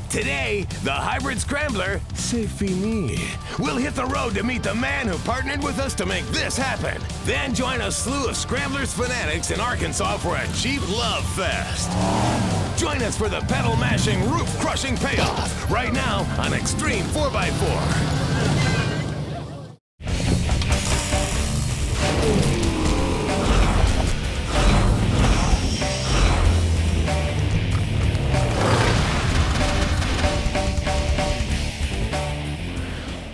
Today, the hybrid Scrambler, c'est fini, will hit the road to meet the man who partnered with us to make this happen. Then join a slew of Scramblers fanatics in Arkansas for a Jeep Love Fest. Join us for the pedal-mashing, roof-crushing payoff right now on Xtreme 4x4.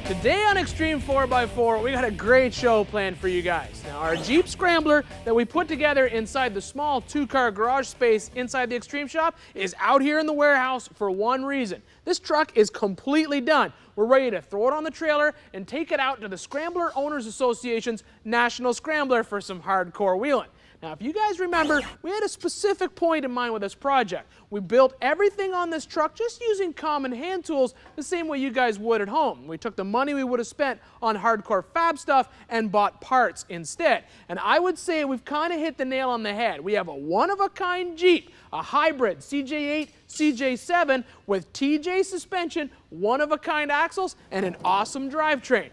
Today on Xtreme 4x4, we got a great show planned for you guys. Now, our Jeep Scrambler that we put together inside the small two-car garage space inside the Xtreme shop is out here in the warehouse for one reason. This truck is completely done. We're ready to throw it on the trailer and take it out to the Scrambler Owners Association's National Scrambler for some hardcore wheeling. Now, if you guys remember, we had a specific point in mind with this project. We built everything on this truck just using common hand tools the same way you guys would at home. We took the money we would have spent on hardcore fab stuff and bought parts instead. And I would say we've kind of hit the nail on the head. We have a one-of-a-kind Jeep, a hybrid CJ8 CJ7 with TJ suspension, one-of-a-kind axles, and an awesome drivetrain.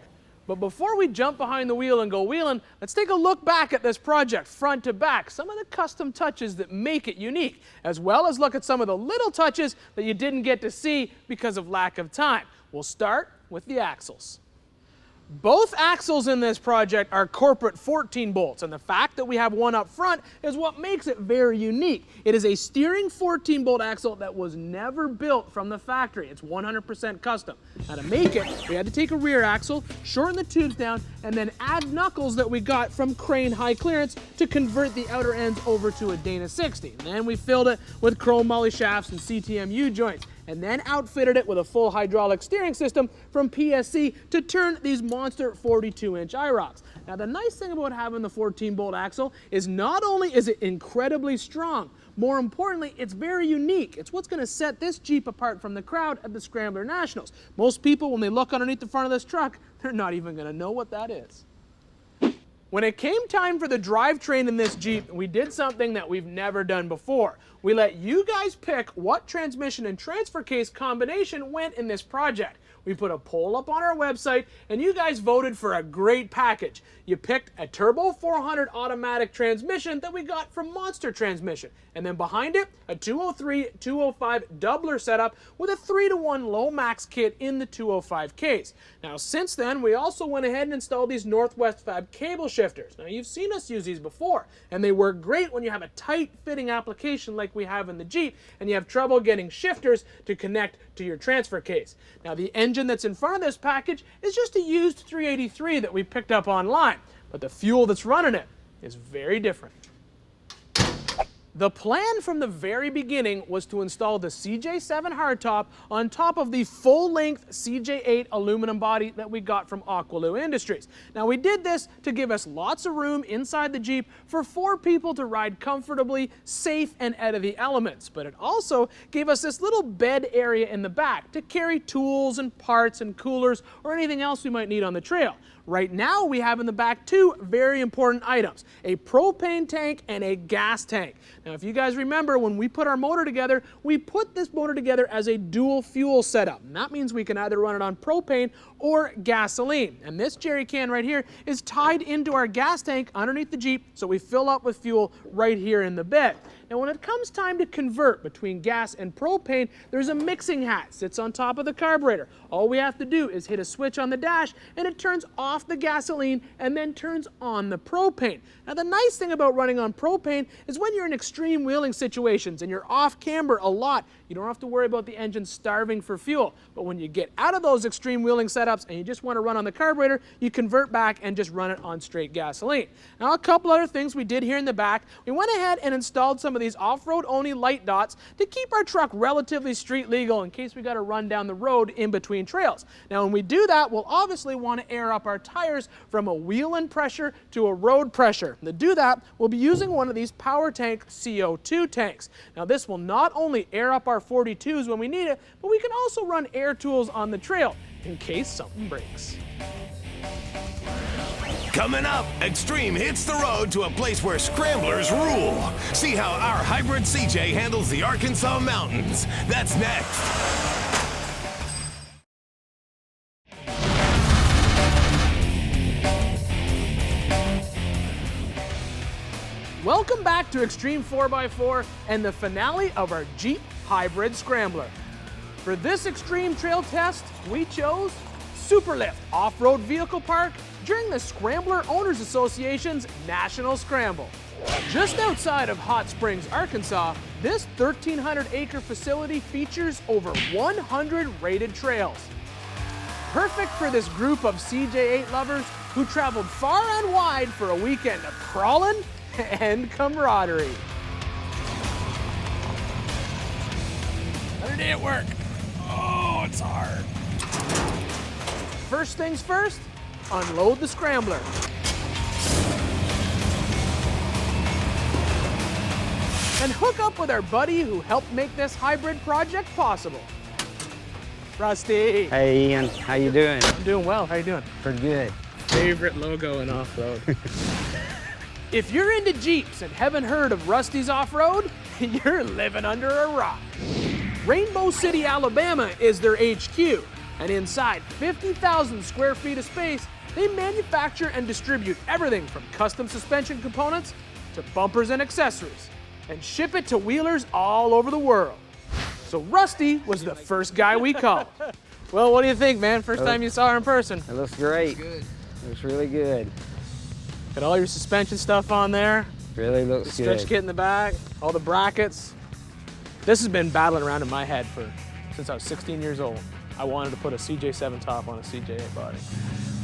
But before we jump behind the wheel and go wheeling, let's take a look back at this project front to back, some of the custom touches that make it unique, as well as look at some of the little touches that you didn't get to see because of lack of time. We'll start with the axles. Both axles in this project are corporate 14 bolts, and the fact that we have one up front is what makes it very unique. It is a steering 14 bolt axle that was never built from the factory. It's 100% custom. Now to make it, we had to take a rear axle, shorten the tubes down, and then add knuckles that we got from Crane High Clearance to convert the outer ends over to a Dana 60. And then we filled it with chrome moly shafts and CTM U-joints, and then outfitted it with a full hydraulic steering system from PSC to turn these monster 42-inch IROCs. Now the nice thing about having the 14-bolt axle is not only is it incredibly strong, more importantly, it's very unique. It's what's going to set this Jeep apart from the crowd at the Scrambler Nationals. Most people, when they look underneath the front of this truck, they're not even going to know what that is. When it came time for the drivetrain in this Jeep, we did something that we've never done before. We let you guys pick what transmission and transfer case combination went in this project. We put a poll up on our website, and you guys voted for a great package. You picked a Turbo 400 automatic transmission that we got from Monster Transmission, and then behind it, a 203-205 doubler setup with a 3-to-1 low max kit in the 205 case. Now, since then, we also went ahead and installed these Northwest Fab cable shifters. Now, you've seen us use these before, and they work great when you have a tight-fitting application like we have in the Jeep, and you have trouble getting shifters to connect to your transfer case. Now, the engine that's in front of this package is just a used 383 that we picked up online, but the fuel that's running it is very different. The plan from the very beginning was to install the CJ7 hardtop on top of the full-length CJ8 aluminum body that we got from Aqualoo Industries. Now, we did this to give us lots of room inside the Jeep for 4 people to ride comfortably, safe, and out of the elements. But it also gave us this little bed area in the back to carry tools and parts and coolers or anything else we might need on the trail. Right now, we have in the back 2 very important items, a propane tank and a gas tank. Now, if you guys remember, when we put our motor together, we put this motor together as a dual fuel setup. And that means we can either run it on propane or gasoline. And this jerry can right here is tied into our gas tank underneath the Jeep, so we fill up with fuel right here in the bed. Now, when it comes time to convert between gas and propane, there's a mixing hat, sits on top of the carburetor. All we have to do is hit a switch on the dash, and it turns off the gasoline and then turns on the propane. Now, the nice thing about running on propane is when you're in extreme wheeling situations and you're off camber a lot, you don't have to worry about the engine starving for fuel. But when you get out of those extreme wheeling setups and you just want to run on the carburetor, you convert back and just run it on straight gasoline. Now, a couple other things we did here in the back. We went ahead and installed some of these off-road only light dots to keep our truck relatively street legal in case we got to run down the road in between trails. Now, when we do that, we'll obviously want to air up our tires from a wheel-in pressure to a road pressure. To do that, we'll be using one of these PowerTank CO2 tanks. Now, this will not only air up our 42s when we need it, but we can also run air tools on the trail in case something breaks. Coming up, Xtreme hits the road to a place where scramblers rule. See how our hybrid CJ handles the Arkansas mountains. That's next. Welcome back to Xtreme 4x4 and the finale of our Jeep Hybrid Scrambler. For this extreme trail test, we chose Superlift Off-Road Vehicle Park during the Scrambler Owners Association's National Scramble. Just outside of Hot Springs, Arkansas, this 1,300-acre facility features over 100 rated trails. Perfect for this group of CJ8 lovers who traveled far and wide for a weekend of crawling and camaraderie. Another day at work. Oh, it's hard. First things first, unload the Scrambler. And hook up with our buddy who helped make this hybrid project possible. Rusty. Hey Ian, how you doing? I'm doing well, how you doing? Pretty good. Favorite logo in off-road. If you're into Jeeps and haven't heard of Rusty's Off-Road, you're living under a rock. Rainbow City, Alabama is their HQ, and inside 50,000 square feet of space, they manufacture and distribute everything from custom suspension components to bumpers and accessories, and ship it to wheelers all over the world. So Rusty was the first guy we called. Well, what do you think, man? First time you saw her in person. It looks great. Good. Looks really good. Got all your suspension stuff on there. Really The looks stretch good. kit in the back, all the brackets. This has been battling around in my head since I was 16 years old. I wanted to put a CJ7 top on a CJ8 body.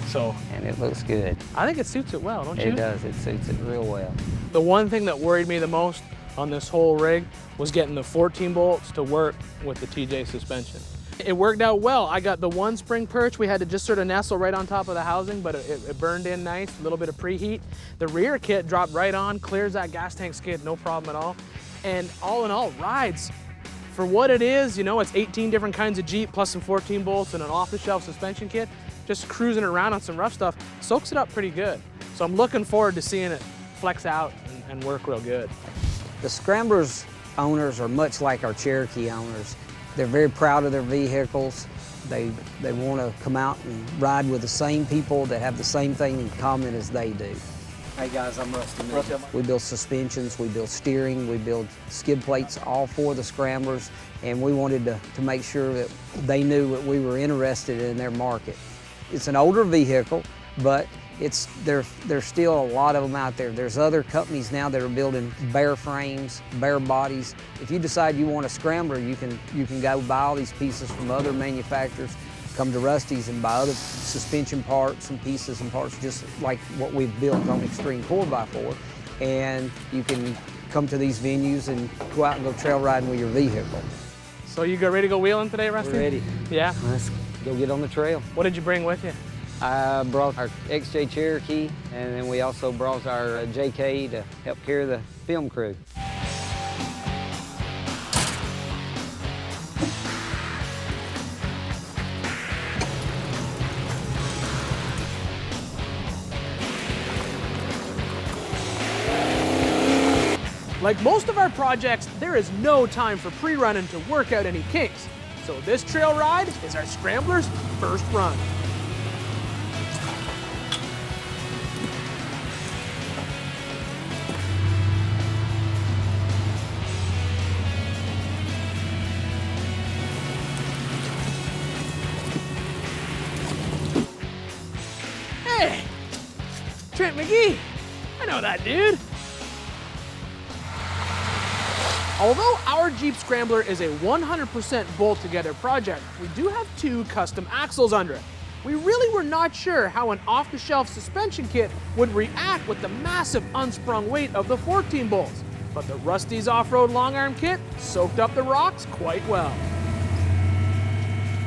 So, And it looks good. I think it suits it well, don't you? It does. It suits it real well. The one thing that worried me the most on this whole rig was getting the 14 bolts to work with the TJ suspension. It worked out well. I got the one spring perch. We had to just sort of nestle right on top of the housing, but it burned in nice, a little bit of preheat. The rear kit dropped right on, clears that gas tank skid, no problem at all. And all in all, rides. For what it is, you know, it's 18 different kinds of Jeep plus some 14 bolts and an off-the-shelf suspension kit. Just cruising around on some rough stuff, soaks it up pretty good. So I'm looking forward to seeing it flex out and work real good. The Scrambler's owners are much like our Cherokee owners. They're very proud of their vehicles. They want to come out and ride with the same people that have the same thing in common as they do. Hey guys, I'm Rusty. We build suspensions, we build steering, we build skid plates, all for the Scramblers, and we wanted to make sure that they knew that we were interested in their market. It's an older vehicle, but there's still a lot of them out there. There's other companies now that are building bare frames, bare bodies. If you decide you want a Scrambler, you can go buy all these pieces from other manufacturers, come to Rusty's and buy other suspension parts and pieces and parts just like what we've built on Xtreme 4x4. And you can come to these venues and go out and go trail riding with your vehicle. So you ready to go wheeling today, Rusty? We're ready. Yeah? Let's go get on the trail. What did you bring with you? I brought our XJ Cherokee, and then we also brought our JK to help carry the film crew. Like most of our projects, there is no time for pre-running to work out any kinks. So this trail ride is our Scrambler's first run. Hey, Trent McGee, I know that dude. Although our Jeep Scrambler is a 100% bolt together project, we do have two custom axles under it. We really were not sure how an off-the-shelf suspension kit would react with the massive unsprung weight of the 14 bolts, but the Rusty's off-road long arm kit soaked up the rocks quite well.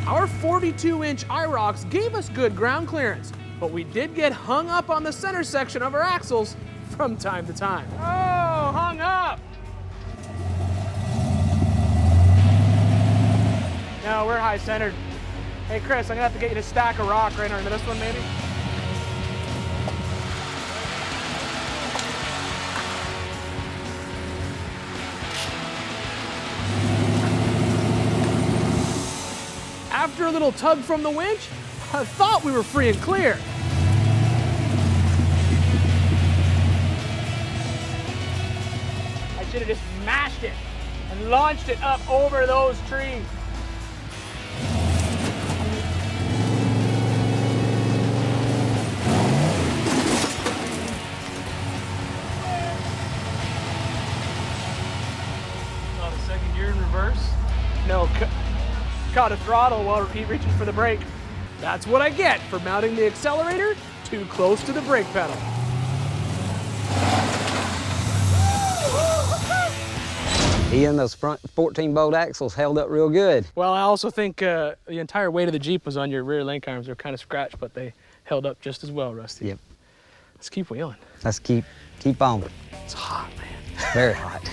Our 42-inch IROCs gave us good ground clearance, but we did get hung up on the center section of our axles from time to time. Oh, hung up! No, we're high centered. Hey Chris, I'm gonna have to get you to stack a rock right under this one maybe. After a little tug from the winch, I thought we were free and clear. should have just mashed it and launched it up over those trees. Not a second gear in reverse. No, caught a throttle while reaching for the brake. That's what I get for mounting the accelerator too close to the brake pedal. He and those front 14-bolt axles held up real good. Well, I also think the entire weight of the Jeep was on your rear link arms. They're kind of scratched, but they held up just as well, Rusty. Yep. Let's keep wheeling. Let's keep on. It's hot, man. It's very hot.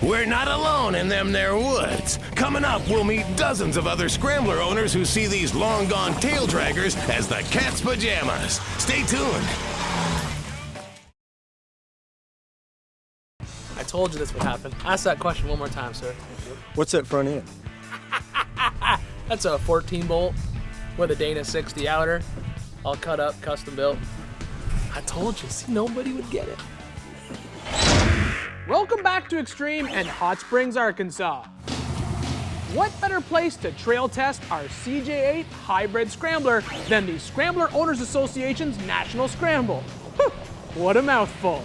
We're not alone in them there woods. Coming up, we'll meet dozens of other Scrambler owners who see these long-gone tail draggers as the cat's pajamas. Stay tuned. I told you this would happen. Ask that question one more time, sir. What's that front end? That's a 14-bolt with a Dana 60 outer, all cut up, custom built. I told you, see, nobody would get it. Welcome back to Xtreme and Hot Springs, Arkansas. What better place to trail test our CJ8 hybrid scrambler than the Scrambler Owners Association's National Scramble? Whew, what a mouthful.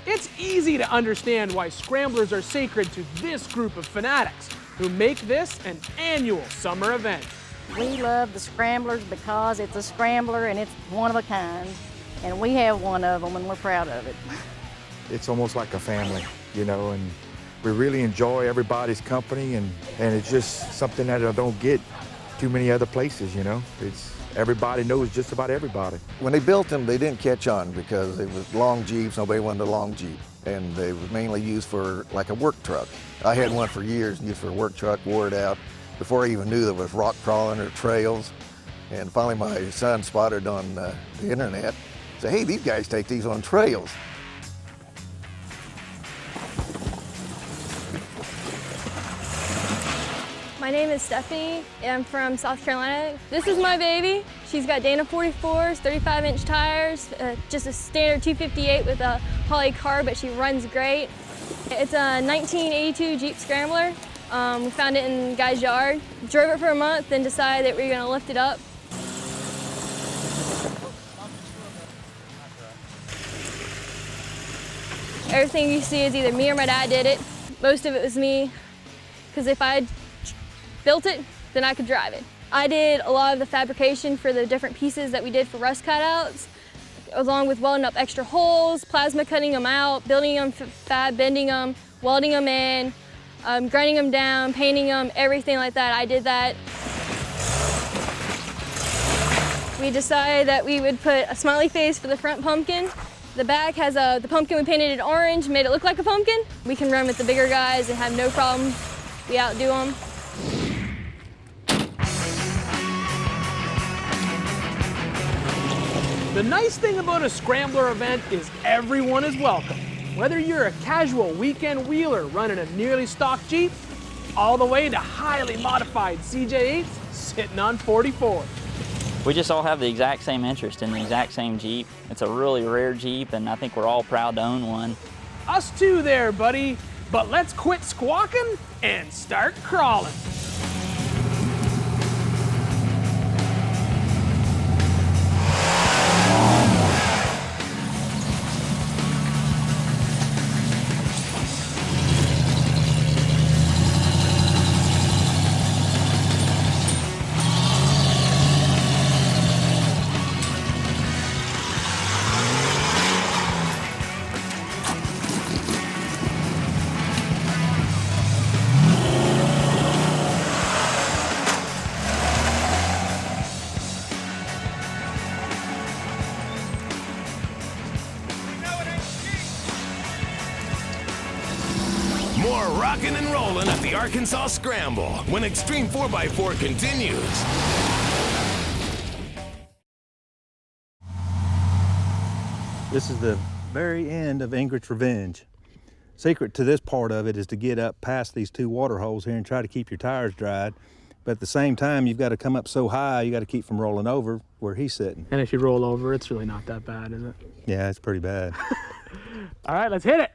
It's easy to understand why scramblers are sacred to this group of fanatics who make this an annual summer event. We love the Scramblers because it's a scrambler and it's one of a kind. And we have one of them and we're proud of it. It's almost like a family, you know, and we really enjoy everybody's company, and it's just something that I don't get too many other places, you know. Everybody knows just about everybody. When they built them, they didn't catch on because it was long Jeeps. Nobody wanted a long Jeep, and they were mainly used for like a work truck. I had one for years, used for a work truck, wore it out before I even knew there was rock crawling or trails. And finally, my son spotted on the internet, said, "Hey, these guys take these on trails." My name is Stephanie. I'm from South Carolina. This is my baby. She's got Dana 44s, 35-inch tires, just a standard 258 with a poly carb, but she runs great. It's a 1982 Jeep Scrambler. We found it in the guy's yard. Drove it for a month, then decided that we were going to lift it up. Everything you see is either me or my dad did it. Most of it was me, because if I had built it, then I could drive it. I did a lot of the fabrication for the different pieces that we did for rust cutouts, along with welding up extra holes, plasma cutting them out, building them fab, bending them, welding them in, grinding them down, painting them, everything like that. I did that. We decided that we would put a smiley face for the front pumpkin. The back has the pumpkin we painted it orange, made it look like a pumpkin. We can run with the bigger guys and have no problem. We outdo them. The nice thing about a Scrambler event is everyone is welcome. Whether you're a casual weekend wheeler running a nearly stock Jeep, all the way to highly modified CJ8s sitting on 44. We just all have the exact same interest in the exact same Jeep. It's a really rare Jeep, and I think we're all proud to own one. Us too there, buddy. But let's quit squawking and start crawling. More rockin' and rollin' at the Arkansas Scramble when Xtreme 4x4 continues. This is the very end of Ingrid's Revenge. Secret to this part of it is to get up past these two water holes here and try to keep your tires dried. But at the same time, you've got to come up so high, you got to keep from rolling over where he's sitting. And if you roll over, it's really not that bad, is it? Yeah, it's pretty bad. All right, let's hit it.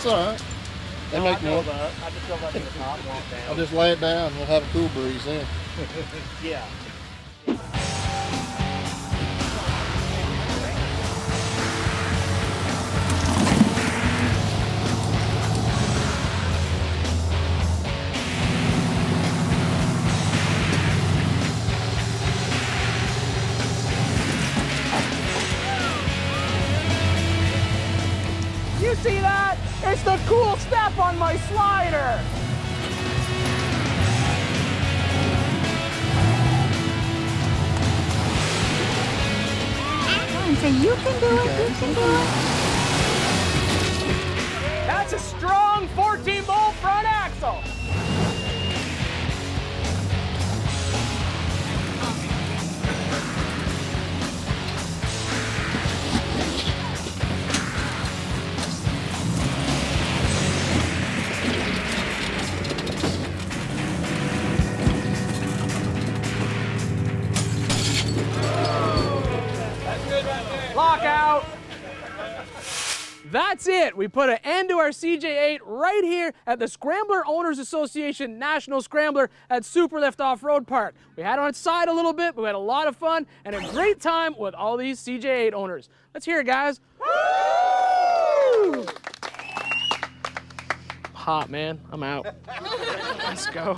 That's all right. They make more. I just go back to the top and walk down. I'll just lay it down. We'll have a cool breeze then. Yeah. You see that? It's the cool step on my slider. Say you can do it, you can do it. That's a strong 14-bolt front axle. Lockout. That's it. We put an end to our CJ8 right here at the Scrambler Owners Association National Scrambler at Superlift Off-Road Park. We had on its side a little bit, but we had a lot of fun and a great time with all these CJ8 owners. Let's hear it, guys. Woo! Hot, man. I'm out. Let's go.